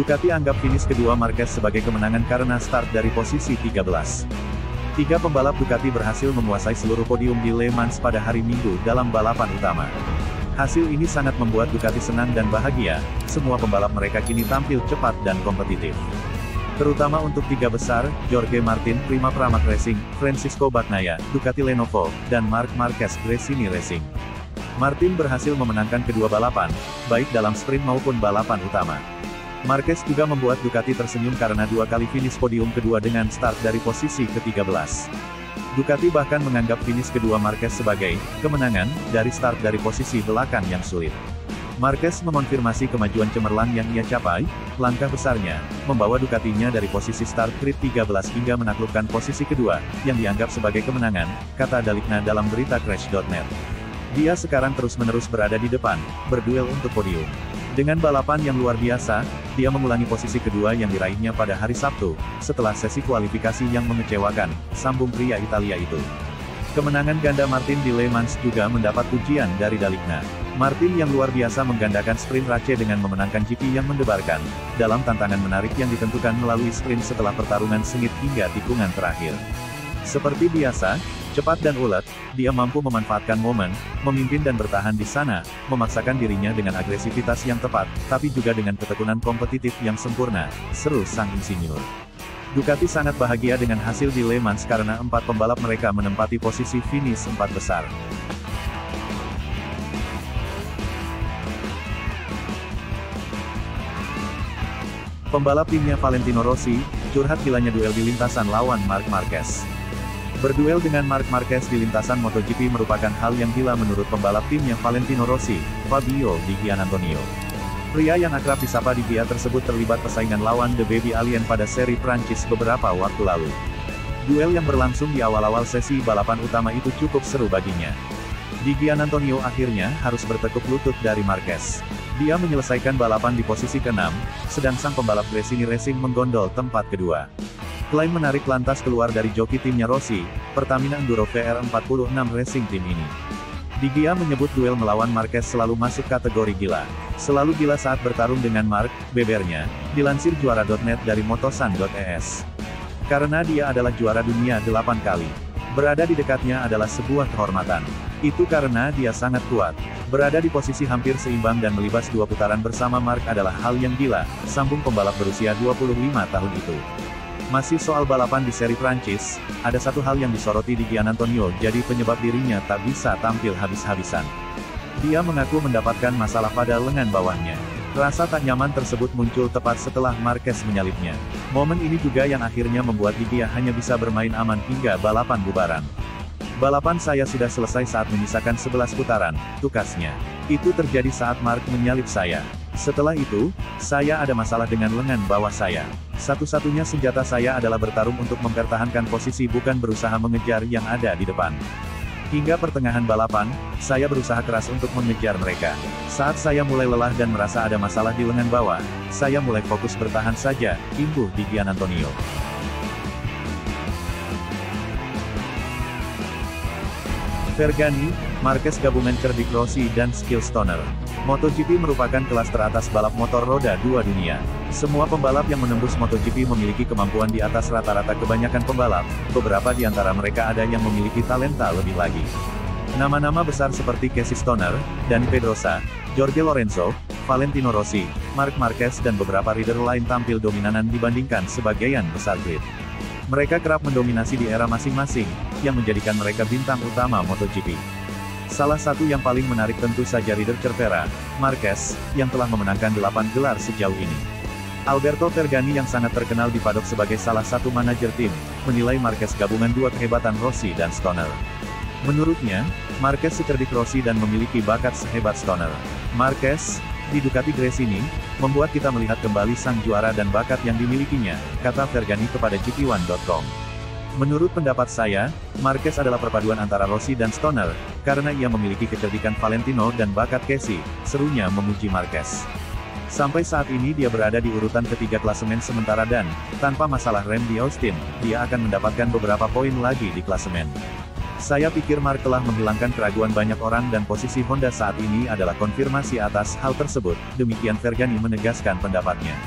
Ducati anggap finish kedua Marquez sebagai kemenangan karena start dari posisi 13. Tiga pembalap Ducati berhasil menguasai seluruh podium di Le Mans pada hari Minggu dalam balapan utama. Hasil ini sangat membuat Ducati senang dan bahagia, semua pembalap mereka kini tampil cepat dan kompetitif. Terutama untuk tiga besar, Jorge Martin, Prima Pramac Racing, Francisco Bagnaia, Ducati Lenovo, dan Marc Marquez, Gresini Racing. Martin berhasil memenangkan kedua balapan, baik dalam sprint maupun balapan utama. Marquez juga membuat Ducati tersenyum karena dua kali finish podium kedua dengan start dari posisi ke-13. Ducati bahkan menganggap finish kedua Marquez sebagai kemenangan dari start dari posisi belakang yang sulit. Marquez mengonfirmasi kemajuan cemerlang yang ia capai, langkah besarnya, membawa Ducatinya dari posisi start grid 13 hingga menaklukkan posisi kedua, yang dianggap sebagai kemenangan, kata Dalikna dalam berita Crash.net. Dia sekarang terus-menerus berada di depan, berduel untuk podium. Dengan balapan yang luar biasa, dia mengulangi posisi kedua yang diraihnya pada hari Sabtu, setelah sesi kualifikasi yang mengecewakan, sambung pria Italia itu. Kemenangan ganda Martin di Le Mans juga mendapat pujian dari Dalikna. Martin yang luar biasa menggandakan sprint race dengan memenangkan GP yang mendebarkan, dalam tantangan menarik yang ditentukan melalui sprint setelah pertarungan sengit hingga tikungan terakhir. Seperti biasa, cepat dan ulet, dia mampu memanfaatkan momen, memimpin dan bertahan di sana, memaksakan dirinya dengan agresivitas yang tepat, tapi juga dengan ketekunan kompetitif yang sempurna, seru sang insinyur. Ducati sangat bahagia dengan hasil di Le Mans karena 4 pembalap mereka menempati posisi finish 4 besar. Pembalap timnya Valentino Rossi, curhat gilanya duel di lintasan lawan Marc Marquez. Berduel dengan Marc Marquez di lintasan MotoGP merupakan hal yang gila menurut pembalap timnya Valentino Rossi, Fabio Di Giannantonio. Pria yang akrab disapa Di Gia tersebut terlibat persaingan lawan The Baby Alien pada seri Prancis beberapa waktu lalu. Duel yang berlangsung di awal-awal sesi balapan utama itu cukup seru baginya. Di Giannantonio akhirnya harus bertekuk lutut dari Marquez. Dia menyelesaikan balapan di posisi ke-6, sedang sang pembalap Gresini Racing menggondol tempat kedua. Klaim menarik lantas keluar dari joki timnya Rossi, Pertamina Enduro VR46 Racing Team ini. Di Gia menyebut duel melawan Marquez selalu masuk kategori gila. Selalu gila saat bertarung dengan Marc, bebernya, dilansir juara.net dari motosan.es. Karena dia adalah juara dunia 8 kali. Berada di dekatnya adalah sebuah kehormatan. Itu karena dia sangat kuat. Berada di posisi hampir seimbang dan melibas 2 putaran bersama Marc adalah hal yang gila, sambung pembalap berusia 25 tahun itu. Masih soal balapan di seri Prancis, ada satu hal yang disoroti di Giannantonio jadi penyebab dirinya tak bisa tampil habis-habisan. Dia mengaku mendapatkan masalah pada lengan bawahnya. Rasa tak nyaman tersebut muncul tepat setelah Marquez menyalipnya. Momen ini juga yang akhirnya membuat Di Gia hanya bisa bermain aman hingga balapan bubaran. Balapan saya sudah selesai saat menyisakan 11 putaran, tukasnya. Itu terjadi saat Marc menyalip saya. Setelah itu, saya ada masalah dengan lengan bawah saya. Satu-satunya senjata saya adalah bertarung untuk mempertahankan posisi bukan berusaha mengejar yang ada di depan. Hingga pertengahan balapan, saya berusaha keras untuk mengejar mereka. Saat saya mulai lelah dan merasa ada masalah di lengan bawah, saya mulai fokus bertahan saja, imbuh Di Giannantonio. Vergani, Marquez gabungan cerdik Rossi dan skill stoner. MotoGP merupakan kelas teratas balap motor roda 2 dunia. Semua pembalap yang menembus MotoGP memiliki kemampuan di atas rata-rata kebanyakan pembalap, beberapa di antara mereka ada yang memiliki talenta lebih lagi. Nama-nama besar seperti Casey Stoner, Dani Pedrosa, Jorge Lorenzo, Valentino Rossi, Marc Marquez dan beberapa rider lain tampil dominanan dibandingkan sebagian besar grid. Mereka kerap mendominasi di era masing-masing, yang menjadikan mereka bintang utama MotoGP. Salah satu yang paling menarik tentu saja rider Cervera, Marquez, yang telah memenangkan 8 gelar sejauh ini. Alberto Vergani yang sangat terkenal di paddock sebagai salah satu manajer tim, menilai Marquez gabungan dua kehebatan Rossi dan Stoner. Menurutnya, Marquez secerdik Rossi dan memiliki bakat sehebat Stoner. Marquez, di Ducati Gresini, membuat kita melihat kembali sang juara dan bakat yang dimilikinya, kata Vergani kepada GP1.com. Menurut pendapat saya, Marquez adalah perpaduan antara Rossi dan Stoner, karena ia memiliki kecerdikan Valentino dan bakat Casey, serunya memuji Marquez. Sampai saat ini dia berada di urutan ketiga klasemen sementara dan, tanpa masalah rem di Austin, dia akan mendapatkan beberapa poin lagi di klasemen. Saya pikir Marc telah menghilangkan keraguan banyak orang dan posisi Honda saat ini adalah konfirmasi atas hal tersebut, demikian Vergani menegaskan pendapatnya.